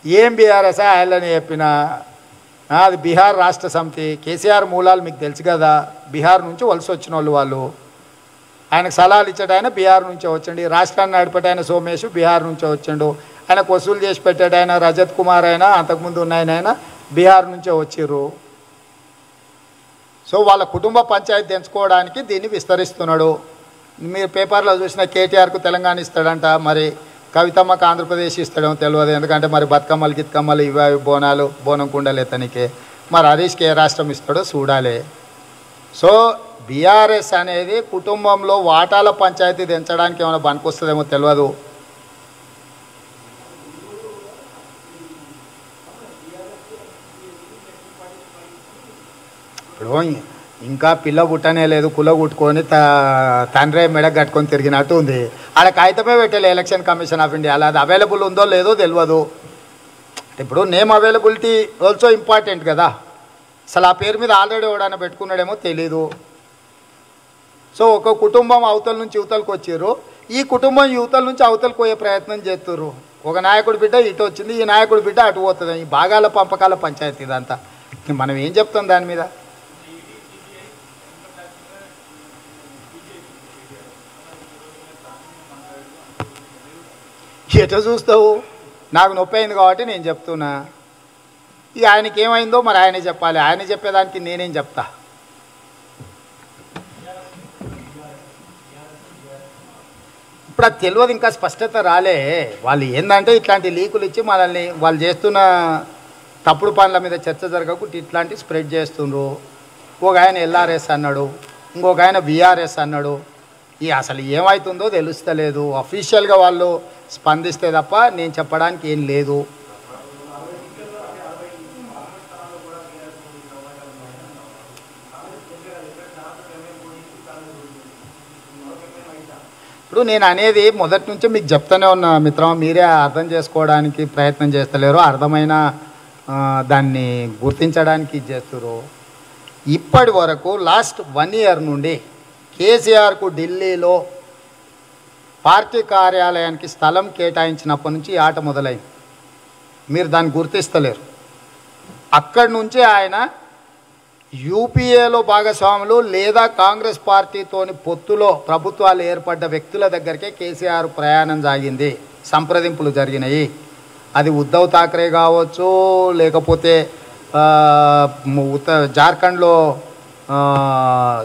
ఏం బీఆర్ఎస్ ఆయనని చెప్పిన అది బీహార్ రాష్ట్ర సమితి. కేసీఆర్ మూలాలు మీకు తెలుసు కదా, బీహార్ నుంచి వలస వచ్చిన వాళ్ళు. ఆయనకు సలహాలు ఇచ్చాడు ఆయన బీహార్ నుంచే వచ్చండి. రాష్ట్రాన్ని నడిపేట ఆయన సోమేష్ బీహార్ నుంచే వచ్చాడు. ఆయనకు వసూలు చేసి పెట్టాడు ఆయన రజత్ కుమార్ అయినా అంతకుముందు ఉన్న ఆయన బీహార్ నుంచే వచ్చిర్రు. సో వాళ్ళ కుటుంబ పంచాయతీ తెంచుకోవడానికి దీన్ని విస్తరిస్తున్నాడు. మీరు పేపర్లో చూసిన కేటీఆర్కు తెలంగాణ ఇస్తాడంట, మరి కవితమ్మకు ఆంధ్రప్రదేశ్ ఇస్తాడేమో తెలియదు. ఎందుకంటే మరి బతుకమ్మలు గిత్కమ్మలు ఇవి బోనాలు బోనం కుండలు ఎత్తనికే. మరి హరీష్కి ఏ రాష్ట్రం ఇస్తాడో చూడాలి. సో బీఆర్ఎస్ అనేది కుటుంబంలో వాటాల పంచాయతీ తెంచడానికి ఏమైనా పనికొస్తుందేమో తెలియదు. ఇప్పుడు ఇంకా పిల్ల పుట్టనే లేదు, కుల కుట్టుకొని తండ్రి మెడ కట్టుకొని తిరిగినట్టు ఉంది. ఆడ కాగితమే పెట్టాలి ఎలక్షన్ కమిషన్ ఆఫ్ ఇండియా. అలా అది అవైలబుల్ ఉందో లేదో తెలియదు. ఇప్పుడు నేమ్ అవైలబిలిటీ ఆల్సో ఇంపార్టెంట్ కదా. అసలు ఆ పేరు మీద ఆల్రెడీ ఎవడైనా పెట్టుకున్నాడేమో తెలీదు. సో ఒక కుటుంబం అవతల నుంచి యువతలకు వచ్చారు, ఈ కుటుంబం యువతల నుంచి అవతలకు పోయే ప్రయత్నం చేస్తుర్రు. ఒక నాయకుడి బిడ్డ ఇటు వచ్చింది, ఈ నాయకుడి బిడ్డ అటు పోతుంది. ఈ భాగాల పంపకాల పంచాయతీ ఇదంతా. మనం ఏం చెప్తాం దాని మీద? ఎట్లా చూస్తావు? నాకు నొప్పి అయింది కాబట్టి నేను చెప్తున్నా. ఇక ఆయనకి ఏమైందో మరి ఆయనే చెప్పాలి. ఆయన చెప్పేదానికి నేనేం చెప్తా? ఇప్పుడు అది తెలియదు, ఇంకా స్పష్టత రాలే. వాళ్ళు ఏంటంటే ఇట్లాంటి లీకులు ఇచ్చి మనల్ని వాళ్ళు చేస్తున్న తప్పుడు పనుల మీద చర్చ జరగకుండా ఇట్లాంటి స్ప్రెడ్ చేస్తుండ్రు. ఒక ఆయన ఎల్ఆర్ఎస్ అన్నాడు, ఇంకొక ఆయన బీఆర్ఎస్ అన్నాడు. ఈ అసలు ఏమవుతుందో తెలుస్తలేదు. అఫీషియల్గా వాళ్ళు స్పందిస్తే తప్ప నేను చెప్పడానికి ఏం లేదు. ఇప్పుడు నేను అనేది మొదటి నుంచి మీకు చెప్తానే ఉన్నా మిత్రమా, మీరే అర్థం చేసుకోవడానికి ప్రయత్నం చేస్తలేరు, అర్థమైన దాన్ని గుర్తించడానికి చేస్తున్నారు. ఇప్పటి వరకు లాస్ట్ 1 year నుండి కేసీఆర్కు ఢిల్లీలో పార్టీ కార్యాలయానికి స్థలం కేటాయించినప్పటి నుంచి ఆట మొదలైంది. మీరు దాన్ని గుర్తిస్తలేరు. అక్కడి నుంచి ఆయన యూపీఏలో భాగస్వాములు లేదా కాంగ్రెస్ పార్టీతోని పొత్తులో ప్రభుత్వాలు ఏర్పడ్డ వ్యక్తుల దగ్గరికే కేసీఆర్ ప్రయాణం సాగింది, సంప్రదింపులు జరిగినాయి. అది ఉద్ధవ్ ఠాక్రే కావచ్చు, లేకపోతే జార్ఖండ్లో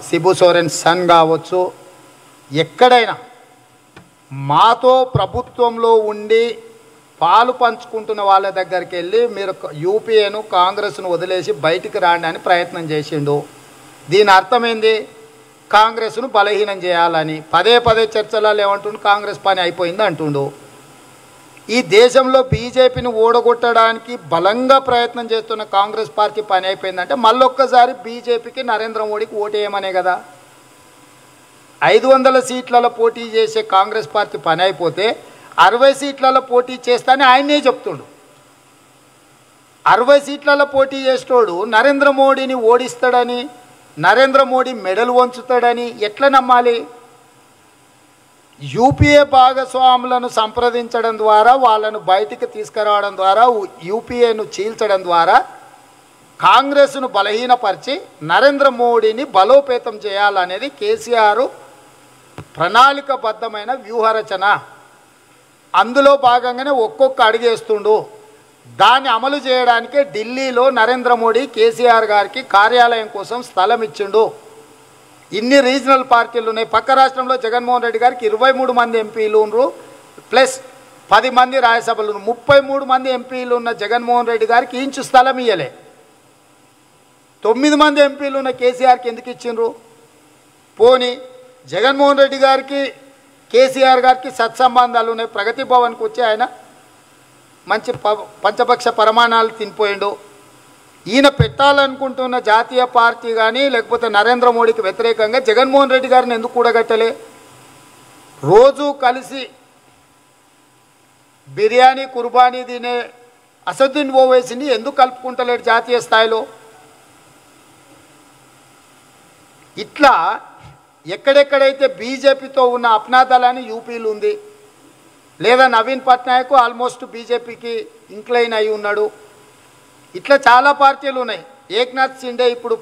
శిబు సోరెన్ సన్ కావచ్చు. ఎక్కడైనా మాతో ప్రభుత్వంలో ఉండి పాలు పంచుకుంటున్న వాళ్ళ దగ్గరికి వెళ్ళి మీరు యూపీఏను కాంగ్రెస్ను వదిలేసి బయటికి రాండి అని ప్రయత్నం చేసిండు. దీని అర్థమైంది కాంగ్రెస్ను బలహీనం చేయాలని. పదే పదే చర్చలలో ఏమంటుండు, కాంగ్రెస్ పని అయిపోయింది అంటుండు. ఈ దేశంలో బీజేపీని ఓడగొట్టడానికి బలంగా ప్రయత్నం చేస్తున్న కాంగ్రెస్ పార్టీ పని అయిపోయిందంటే మళ్ళొక్కసారి బీజేపీకి నరేంద్ర మోడీకి ఓటేయమనే కదా. 500 సీట్లలో పోటీ చేసే కాంగ్రెస్ పార్టీ పని అయిపోతే 60 సీట్లలో పోటీ చేస్తానని ఆయనే చెప్తుండు. 60 సీట్లలో పోటీ చేసేటోడు నరేంద్ర మోడీని ఓడిస్తాడని, నరేంద్ర మోడీ మెడలు వంచుతాడని ఎట్లా నమ్మాలి? యూపీఏ భాగస్వాములను సంప్రదించడం ద్వారా, వాళ్ళను బయటికి తీసుకురావడం ద్వారా, యూపీఏను చీల్చడం ద్వారా కాంగ్రెస్ను బలహీనపరిచి నరేంద్ర మోడీని బలోపేతం చేయాలనేది కేసీఆర్ ప్రణాళికబద్ధమైన వ్యూహరచన. అందులో భాగంగానే ఒక్కొక్క అడుగేస్తుండు. దాన్ని అమలు చేయడానికే ఢిల్లీలో నరేంద్ర మోడీ కేసీఆర్ గారికి కార్యాలయం కోసం స్థలం ఇచ్చిండు. ఇన్ని రీజనల్ పార్టీలు ఉన్నాయి. పక్క రాష్ట్రంలో జగన్మోహన్ రెడ్డి గారికి 23 మంది ఎంపీలు ఉన్నారు, ప్లస్ 10 మంది రాజ్యసభలు, 33 మంది ఎంపీలు ఉన్న జగన్మోహన్ రెడ్డి గారికి ఇంచు స్థలం ఇయ్యలే. 9 మంది ఎంపీలు ఉన్న కేసీఆర్కి ఎందుకు ఇచ్చిండ్రు? పోనీ జగన్మోహన్ రెడ్డి గారికి కేసీఆర్ గారికి సత్సంబంధాలు ఉన్నాయి. ప్రగతి భవన్కి వచ్చి ఆయన మంచి పంచపక్ష పరమాణాలు తినిపోయిండు. ఈయన పెట్టాలనుకుంటున్న జాతీయ పార్టీ కానీ లేకపోతే నరేంద్ర మోడీకి వ్యతిరేకంగా జగన్మోహన్ రెడ్డి గారిని ఎందుకు కూడగట్టలే? రోజు కలిసి బిర్యానీ కుర్బానీ తినే అసదుద్దీన్ ఓవైసీని ఎందుకు కలుపుకుంటలేడు జాతీయ స్థాయిలో? ఇట్లా ఎక్కడెక్కడైతే బీజేపీతో ఉన్న అప్నాదళాన్ని యూపీలు ఉంది, లేదా నవీన్ పట్నాయక్ ఆల్మోస్ట్ బీజేపీకి ఇంక్లైన్ అయి ఉన్నాడు. ఇట్లా చాలా పార్టీలు ఉన్నాయి. ఏక్నాథ్ షిండే ఇప్పుడు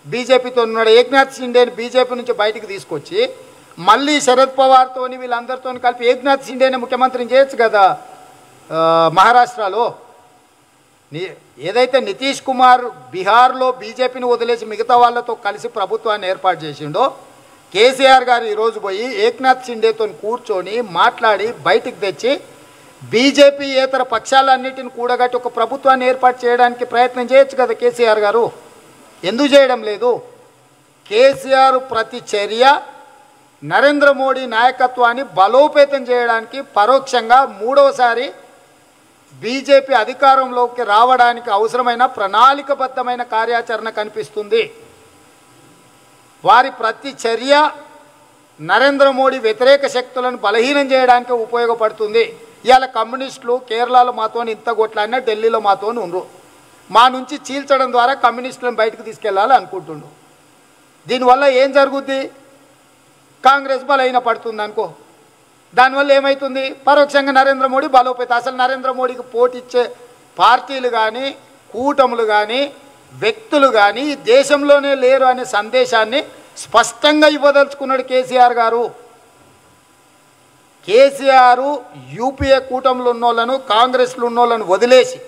బీజేపీతో ఉన్నాడు. ఏక్నాథ్ షిండేని బీజేపీ నుంచి బయటికి తీసుకొచ్చి మళ్ళీ శరద్ పవార్తోని వీళ్ళందరితో కలిపి ఏక్నాథ్ షిండేని ముఖ్యమంత్రిని చేయొచ్చు కదా మహారాష్ట్రలో. ఏదైతే నితీష్ కుమార్ బీహార్లో బీజేపీని వదిలేసి మిగతా వాళ్ళతో కలిసి ప్రభుత్వాన్ని ఏర్పాటు చేసిండో, కేసీఆర్ గారు ఈరోజు పోయి ఏక్నాథ్ షిండేతో కూర్చొని మాట్లాడి బయటికి తెచ్చి బీజేపీయేతర పక్షాలన్నిటిని కూడగట్టి ఒక ప్రభుత్వాన్ని ఏర్పాటు చేయడానికి ప్రయత్నం చేయొచ్చు కదా కేసీఆర్ గారు. ఎందుకు చేయడం లేదు? కేసీఆర్ ప్రతి చర్య నరేంద్ర మోడీ నాయకత్వాన్ని బలోపేతం చేయడానికి, పరోక్షంగా మూడవసారి బీజేపీ అధికారంలోకి రావడానికి అవసరమైన ప్రణాళికబద్ధమైన కార్యాచరణ కనిపిస్తుంది. వారి ప్రతి చర్య నరేంద్ర మోడీ వ్యతిరేక శక్తులను బలహీనం చేయడానికి ఉపయోగపడుతుంది. ఇవాళ కమ్యూనిస్టులు కేరళలో మాతో ఇంత కొట్లాడినా ఢిల్లీలో మాతో ఉండ్రు. మా నుంచి చీల్చడం ద్వారా కమ్యూనిస్టులను బయటకు తీసుకెళ్ళాలి అనుకుంటుండు. దీనివల్ల ఏం జరుగుద్ది? కాంగ్రెస్ బలహీన పడుతుంది అనుకో. దానివల్ల ఏమవుతుంది? పరోక్షంగా నరేంద్ర మోడీ బలోపేత. అసలు నరేంద్ర మోడీకి పోటీచ్చే పార్టీలు కానీ కూటములు కానీ వ్యక్తులు కానీ దేశంలోనే లేరు అనే సందేశాన్ని స్పష్టంగా ఇవ్వదలుచుకున్నాడు కేసీఆర్ గారు. కేసీఆర్ యూపీఏ కూటములు ఉన్నోళ్ళను కాంగ్రెస్లు ఉన్నోళ్ళను వదిలేసి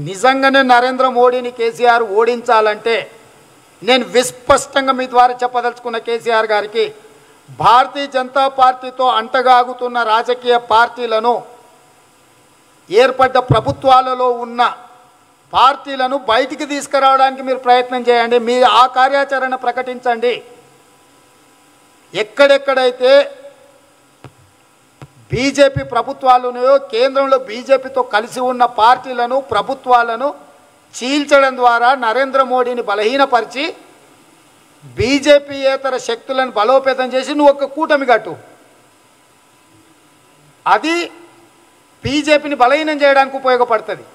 నిజంగానే నరేంద్ర మోడీని కేసీఆర్ ఓడించాలంటే నేను విస్పష్టంగా మీ ద్వారా చెప్పదలుచుకున్న కేసీఆర్ గారికి, భారతీయ జనతా పార్టీతో అంటగాగుతున్న రాజకీయ పార్టీలను, ఏర్పడ్డ ప్రభుత్వాలలో ఉన్న పార్టీలను బయటికి తీసుకురావడానికి మీరు ప్రయత్నం చేయండి. మీ ఆ కార్యాచరణ ప్రకటించండి. ఎక్కడెక్కడైతే బీజేపీ ప్రభుత్వాలు ఉన్నాయో, కేంద్రంలో బీజేపీతో కలిసి ఉన్న పార్టీలను ప్రభుత్వాలను చీల్చడం ద్వారా నరేంద్ర మోడీని బలహీనపరిచి బీజేపీయేతర శక్తులను బలోపేతం చేసి నువ్వు ఒక కూటమి కట్టు. అది బీజేపీని బలహీనం చేయడానికి ఉపయోగపడుతుంది.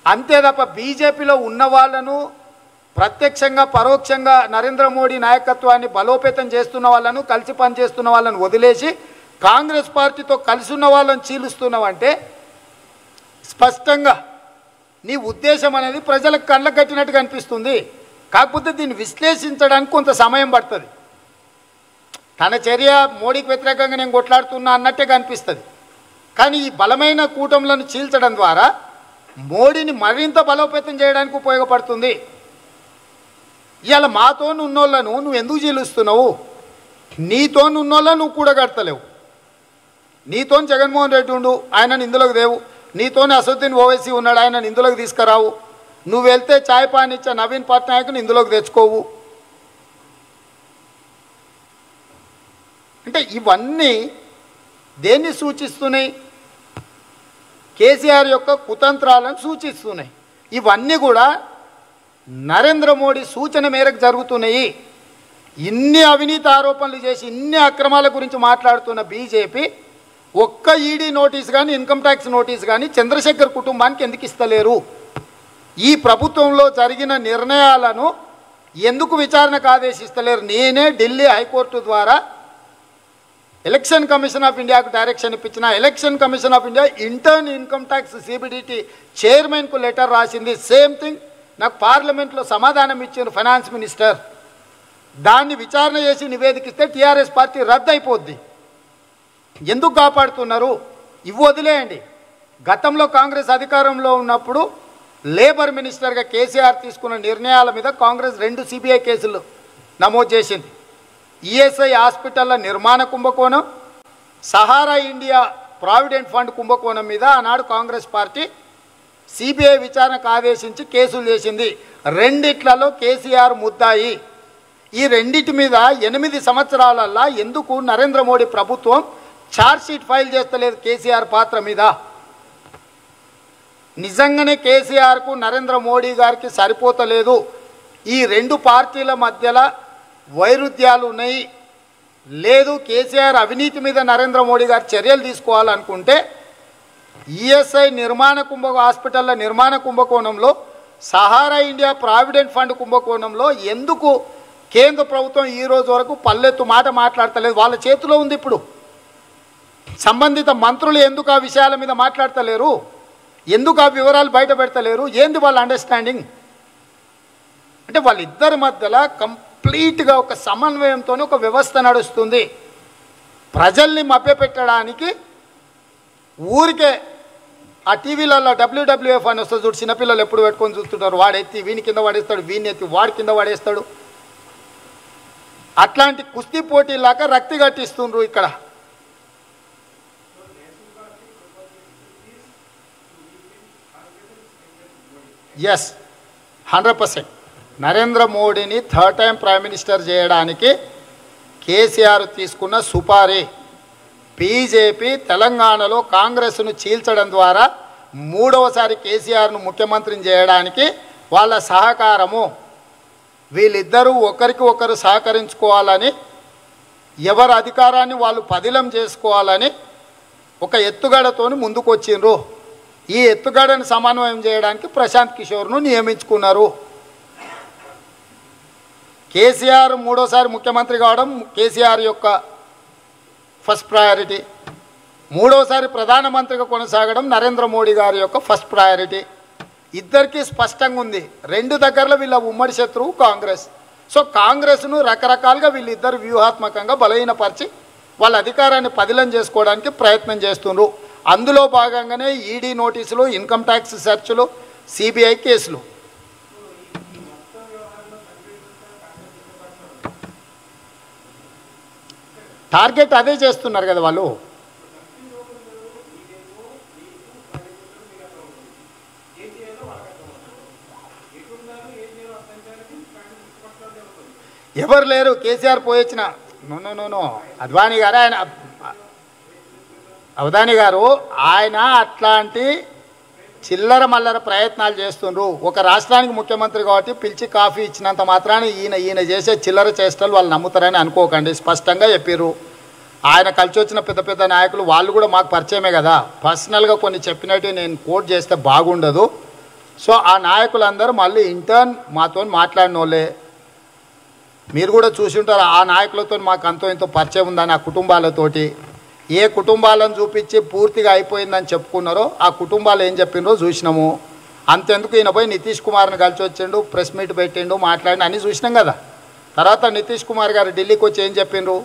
అంతే తప్ప బీజేపీలో ఉన్న వాళ్ళను ప్రత్యక్షంగా పరోక్షంగా నరేంద్ర మోడీ నాయకత్వాన్ని బలోపేతం చేస్తున్న వాళ్ళను, కలిసి పనిచేస్తున్న వాళ్ళను వదిలేసి కాంగ్రెస్ పార్టీతో కలిసి ఉన్న వాళ్ళని చీలుస్తున్నావంటే స్పష్టంగా నీ ఉద్దేశం అనేది ప్రజలకు కళ్ళకు కట్టినట్టుగా అనిపిస్తుంది. కాకపోతే దీన్ని విశ్లేషించడానికి కొంత సమయం పడుతుంది. తన చర్య మోడీకి వ్యతిరేకంగా నేను కొట్లాడుతున్నా అన్నట్టే కనిపిస్తుంది. కానీ ఈ బలమైన కూటములను చీల్చడం ద్వారా మోడీని మరింత బలోపేతం చేయడానికి ఉపయోగపడుతుంది. ఇవాళ మాతో ఉన్నోళ్ళను నువ్వు ఎందుకు చీలుస్తున్నావు? నీతో ఉన్నోళ్ళను నువ్వు కూడగడతలేవు. నీతో జగన్మోహన్ రెడ్డి ఉండు, ఆయనను ఇందులోకి దేవు. నీతోనే అసదుద్దీన్ ఓవైసీ ఉన్నాడు, ఆయనను ఇందులోకి తీసుకురావు. నువ్వు వెళ్తే ఛాయ్ పానిచ్చే నవీన్ పట్నాయక్ను ఇందులోకి తెచ్చుకోవు. అంటే ఇవన్నీ దేన్ని సూచిస్తున్నాయి? కేసీఆర్ యొక్క కుతంత్రాలను సూచిస్తున్నాయి. ఇవన్నీ కూడా నరేంద్ర మోడీ సూచన మేరకు జరుగుతున్నాయి. ఇన్ని అవినీతి ఆరోపణలు చేసి ఇన్ని అక్రమాల గురించి మాట్లాడుతున్న బీజేపీ ఒక్క ఈడీ నోటీస్ కానీ ఇన్కమ్ ట్యాక్స్ నోటీస్ కానీ చంద్రశేఖర్ కుటుంబానికి ఎందుకు ఇస్తలేరు? ఈ ప్రభుత్వంలో జరిగిన నిర్ణయాలను ఎందుకు విచారణకు ఆదేశిస్తలేరు? నేనే ఢిల్లీ హైకోర్టు ద్వారా ఎలక్షన్ కమిషన్ ఆఫ్ ఇండియాకు డైరెక్షన్ ఇప్పించిన. Election commission of India intern income tax CBDT చైర్మన్కు లెటర్ రాసింది. సేమ్ థింగ్ నాకు పార్లమెంట్లో సమాధానం ఇచ్చిన ఫైనాన్స్ మినిస్టర్. దాన్ని విచారణ చేసి నివేదికిస్తే టీఆర్ఎస్ పార్టీ రద్దు అయిపోద్ది. ఎందుకు కాపాడుతున్నారు? ఇవి వదిలేయండి. గతంలో కాంగ్రెస్ అధికారంలో ఉన్నప్పుడు లేబర్ మినిస్టర్గా కేసీఆర్ తీసుకున్న నిర్ణయాల మీద కాంగ్రెస్ 2 సిబిఐ కేసులు నమోదు చేసింది. ఈఎస్ఐ హాస్పిటల్ల నిర్మాణ కుంభకోణం, సహారా ఇండియా ప్రావిడెంట్ ఫండ్ కుంభకోణం మీద ఆనాడు కాంగ్రెస్ పార్టీ సిబిఐ విచారణకు ఆదేశించి కేసులు చేసింది. రెండిట్లలో కేసీఆర్ ముద్దాయి. ఈ రెండిటి మీద 8 సంవత్సరాలల్లా ఎందుకు నరేంద్ర మోడీ ప్రభుత్వం ఛార్జ్షీట్ ఫైల్ చేస్తలేదు కేసీఆర్ పాత్ర మీద? నిజంగానే కేసీఆర్కు నరేంద్ర మోడీ గారికి సరిపోతలేదు. ఈ 2 పార్టీల మధ్యలో వైరుధ్యాలు ఉన్నాయి. లేదు కేసీఆర్ అవినీతి మీద నరేంద్ర మోడీ గారు చర్యలు తీసుకోవాలనుకుంటే ఈఎస్ఐ హాస్పిటల్ల నిర్మాణ కుంభకోణంలో, సహారా ఇండియా ప్రావిడెంట్ ఫండ్ కుంభకోణంలో ఎందుకు కేంద్ర ప్రభుత్వం ఈ రోజు వరకు పల్లెత్తు మాట మాట్లాడతలేదు? వాళ్ళ చేతిలో ఉంది. ఇప్పుడు సంబంధిత మంత్రులు ఎందుకు ఆ విషయాల మీద మాట్లాడతలేరు? ఎందుకు ఆ వివరాలు బయట పెడతలేరు? ఏంది వాళ్ళ అండర్స్టాండింగ్? అంటే వాళ్ళిద్దరి మధ్యలో కంప్లీట్గా ఒక సమన్వయంతో ఒక వ్యవస్థ నడుస్తుంది. ప్రజల్ని మభ్యపెట్టడానికి ఊరికే ఆ టీవీలలో డబ్ల్యూడబ్ల్యూఎఫ్ అని వస్తుంది చూడు, చిన్నపిల్లలు ఎప్పుడు పెట్టుకొని చూస్తుంటారు, వాడు ఎత్తి వీని కింద పడేస్తాడు, వీని ఎత్తి వాడి కింద పడేస్తాడు. అట్లాంటి కుస్తీ పోటీలాగా రక్తి కట్టిస్తుండ్రు ఇక్కడ. ఎస్, 100%. నరేంద్ర మోడీని థర్డ్ టైం ప్రైమ్ మినిస్టర్ చేయడానికి కేసీఆర్ తీసుకున్న సుపారీ, బీజేపీ తెలంగాణలో కాంగ్రెస్ను చీల్చడం ద్వారా మూడవసారి కేసీఆర్ను ముఖ్యమంత్రిని చేయడానికి వాళ్ళ సహకారము, వీళ్ళిద్దరూ ఒకరికి ఒకరు సహకరించుకోవాలని, ఎవరి అధికారాన్ని వాళ్ళు పదిలం చేసుకోవాలని ఒక ఎత్తుగడతోని ముందుకు వచ్చిండ్రు. ఈ ఎత్తుగడను సమన్వయం చేయడానికి ప్రశాంత్ కిషోర్ను నియమించుకున్నారు. కేసీఆర్ మూడోసారి ముఖ్యమంత్రి కావడం కేసీఆర్ యొక్క ఫస్ట్ ప్రయారిటీ. మూడోసారి ప్రధానమంత్రిగా కొనసాగడం నరేంద్ర మోడీ గారి యొక్క ఫస్ట్ ప్రయారిటీ. ఇద్దరికీ స్పష్టంగా ఉంది, రెండు దగ్గరలో వీళ్ళ ఉమ్మడి శత్రువు కాంగ్రెస్. సో కాంగ్రెస్ను రకరకాలుగా వీళ్ళిద్దరు వ్యూహాత్మకంగా బలహీనపరిచి వాళ్ళ అధికారాన్ని పదిలం చేసుకోవడానికి ప్రయత్నం చేస్తున్నారు. అందులో భాగంగానే ఈడీ నోటీసులు, ఇన్కమ్ ట్యాక్స్ సెర్చ్లు, సిబిఐ కేసులు. టార్గెట్ అదే చేస్తున్నారు కదా వాళ్ళు. ఎవరు లేరు, కేసీఆర్ పోయొచ్చిన నో అద్వానీ గారు, ఆయన అవధాని గారు, ఆయన అట్లాంటి చిల్లర మల్లర ప్రయత్నాలు చేస్తుండ్రు. ఒక రాష్ట్రానికి ముఖ్యమంత్రి కాబట్టి పిలిచి కాఫీ ఇచ్చినంత మాత్రాన ఈయన చేసే చిల్లర చేష్టలు వాళ్ళు నమ్ముతారని అనుకోకండి. స్పష్టంగా చెప్పారు. ఆయన కలిసి వచ్చిన పెద్ద పెద్ద నాయకులు వాళ్ళు కూడా మాకు పరిచయమే కదా. పర్సనల్గా కొన్ని చెప్పినట్టు నేను కోట్ చేస్తే బాగుండదు. సో ఆ నాయకులందరూ మళ్ళీ ఇంటర్న్ మాతో మాట్లాడిన వాళ్ళే. మీరు కూడా చూసి ఉంటారు, ఆ నాయకులతో మాకు అంతో ఇంతో పరిచయం ఉందని. ఆ కుటుంబాలతోటి ఏ కుటుంబాలను చూపించి పూర్తిగా అయిపోయిందని చెప్పుకున్నారో ఆ కుటుంబాలు ఏం చెప్పినరో చూసినాము. అంతెందుకు, ఈయన పోయి నితీష్ కుమార్ని కలిసి వచ్చిండు, ప్రెస్ మీట్ పెట్టిండు, మాట్లాడిన అన్నీ చూసినాం కదా. తర్వాత నితీష్ కుమార్ గారు ఢిల్లీకి వచ్చి ఏం చెప్పిండ్రు,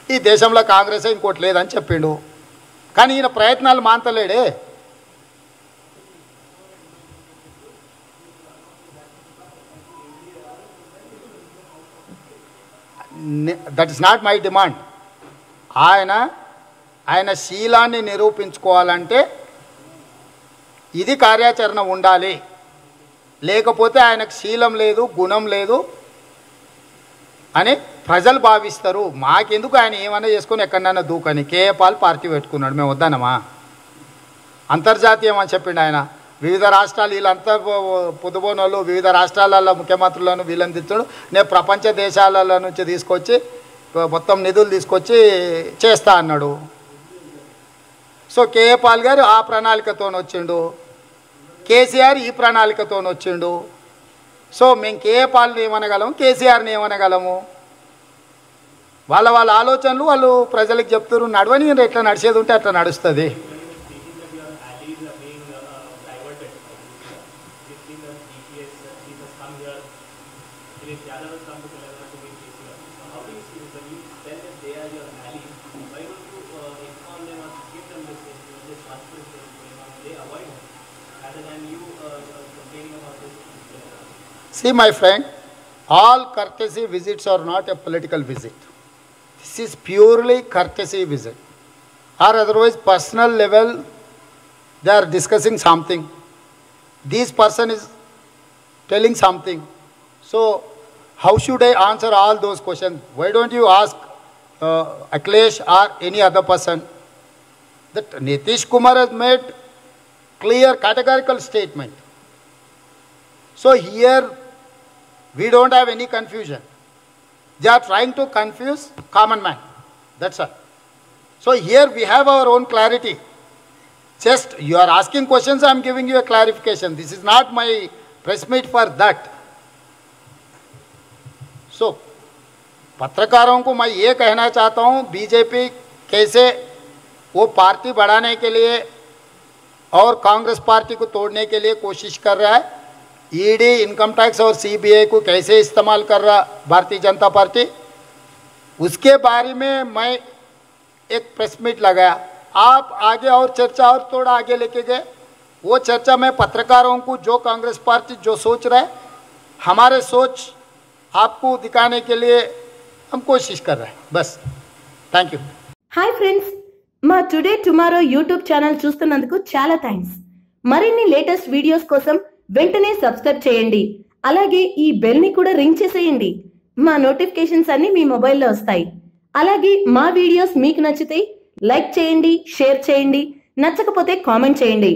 ఈ దేశంలో కాంగ్రెసే ఇంకోటి లేదని చెప్పిండు. కానీ ఈయన ప్రయత్నాలు మాంతలేడే. That is not my demand. ఆయన శీలాన్ని నిరూపించుకోవాలంటే ఇది కార్యాచరణ ఉండాలి. లేకపోతే ఆయనకు శీలం లేదు, గుణం లేదు అని ప్రజలు భావిస్తారు. మాకెందుకు, ఆయన ఏమైనా చేసుకొని ఎక్కడైనా దూకని. కేఏపాల్ పార్టీ పెట్టుకున్నాడు, మేము వద్దానమా? అంతర్జాతీయం అని చెప్పిండు ఆయన. వివిధ రాష్ట్రాలు వీళ్ళంతా పొద్దుబోనోళ్ళు వివిధ రాష్ట్రాలలో ముఖ్యమంత్రులను వీళ్ళని తెచ్చాడు. నేను ప్రపంచ దేశాల నుంచి తీసుకొచ్చి మొత్తం నిధులు తీసుకొచ్చి చేస్తా అన్నాడు. సో కేఏపాల్ గారు ఆ ప్రణాళికతో వచ్చిండు, కేసీఆర్ ఈ ప్రణాళికతో వచ్చిండు. సో మేము కేఏపాల్ని ఏమనగలము, కేసీఆర్ని ఏమనగలము? వాళ్ళ ఆలోచనలు వాళ్ళు ప్రజలకు చెప్తారు. నడవని ఎట్లా నడిచేది ఉంటే అట్లా నడుస్తుంది. See my friend, all courtesy visits are not a political visit. This is purely courtesy visit. Or otherwise personal level they are discussing something. This person is telling something. So how should I answer all those questions? Why don't you ask Akhilesh or any other person? That Nitish Kumar has made clear categorical statement. So here we don't have any confusion. They are trying to confuse common man. That's all. So here we have our own clarity. Just you are asking questions, I am giving you a clarification. This is not my press meet for that. So पत्रकारों को मैं ये कहना चाहता हूँ, BJP कैसे वो party बढ़ाने के लिए और कांग्रेस पार्टी को तोड़ने के लिए कोशिश कर रहा है। ईडी, इनकम टैक्स और सीबीआई को कैसे इस्तेमाल कर रहा भारतीय जनता पार्टी, उसके बारे में मैं एक प्रेस मीट लगाया। आप आगे और चर्चा और थोड़ा आगे लेके गए। वो चर्चा में पत्रकारों को जो कांग्रेस पार्टी जो सोच रहा है, हमारे सोच आपको दिखाने के लिए हम कोशिश कर रहे हैं, बस। Thank you. హాయ్ ఫ్రెండ్స్, మా టుడే టుమారో యూట్యూబ్ ఛానల్ చూస్తున్నందుకు చాలా థ్యాంక్స్. మరిన్ని లేటెస్ట్ వీడియోస్ కోసం వెంటనే సబ్స్క్రైబ్ చేయండి. అలాగే ఈ బెల్ ని కూడా రింగ్ చేసేయండి. మా నోటిఫికేషన్స్ అన్ని మీ మొబైల్లో వస్తాయి. అలాగే మా వీడియోస్ మీకు నచ్చితే లైక్ చేయండి, షేర్ చేయండి, నచ్చకపోతే కామెంట్ చేయండి.